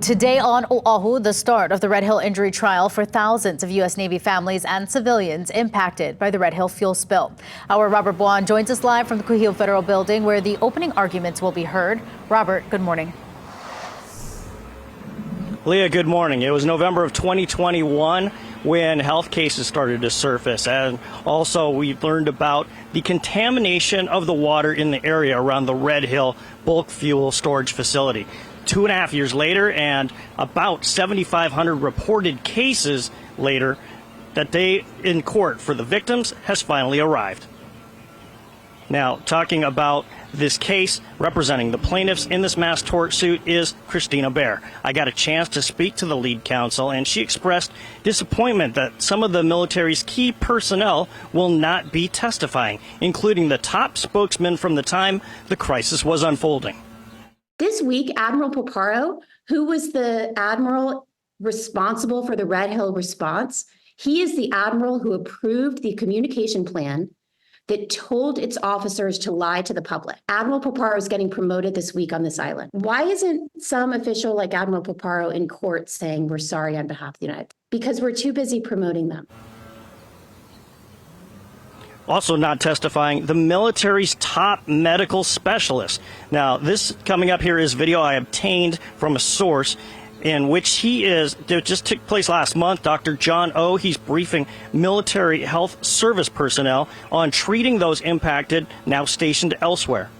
Today on Oahu, the start of the Red Hill injury trial for thousands of U.S. Navy families and civilians impacted by the Red Hill fuel spill. Our Robert Buon joins us live from the Kuhio Federal Building, where the opening arguments will be heard. Robert, good morning. Leah, good morning. It was November of 2021 when health cases started to surface, and also we learned about the contamination of the water in the area around the Red Hill bulk fuel storage facility. 2.5 years later, and about 7,500 reported cases later, that day in court for the victims has finally arrived. Now, talking about this case, representing the plaintiffs in this mass tort suit is Christina Baer. I got a chance to speak to the lead counsel, and she expressed disappointment that some of the military's key personnel will not be testifying, including the top spokesman from the time the crisis was unfolding. This week, Admiral Paparo, who was the admiral responsible for the Red Hill response, he is the admiral who approved the communication plan that told its officers to lie to the public. Admiral Paparo is getting promoted this week on this island. Why isn't some official like Admiral Paparo in court saying we're sorry on behalf of the United States? Because we're too busy promoting them. Also not testifying, the military's top medical specialist. Now, this coming up here is video I obtained from a source in which it just took place last month. Dr. John O, he's briefing military health service personnel on treating those impacted, now stationed elsewhere.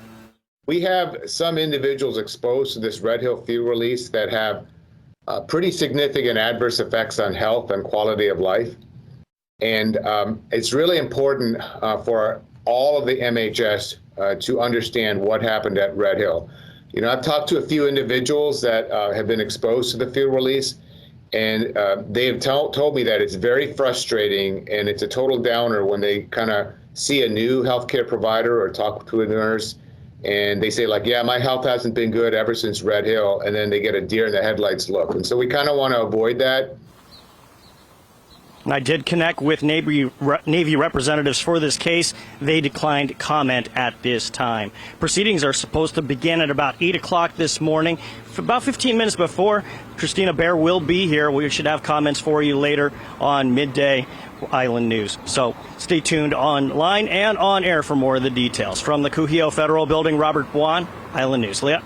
We have some individuals exposed to this Red Hill fuel release that have pretty significant adverse effects on health and quality of life. And it's really important for all of the MHS to understand what happened at Red Hill. You know, I've talked to a few individuals that have been exposed to the fuel release, and they have told me that it's very frustrating and it's a total downer when they kind of see a new healthcare provider or talk to a nurse, and they say like, yeah, my health hasn't been good ever since Red Hill, and then they get a deer in the headlights look. And so we kind of want to avoid that. I did connect with Navy representatives for this case. They declined comment at this time. Proceedings are supposed to begin at about 8 o'clock this morning. For about 15 minutes before, Christina Baer will be here. We should have comments for you later on Midday Island News. So stay tuned online and on air for more of the details. From the Kuhio Federal Building, Robert Buon, Island News. Leah?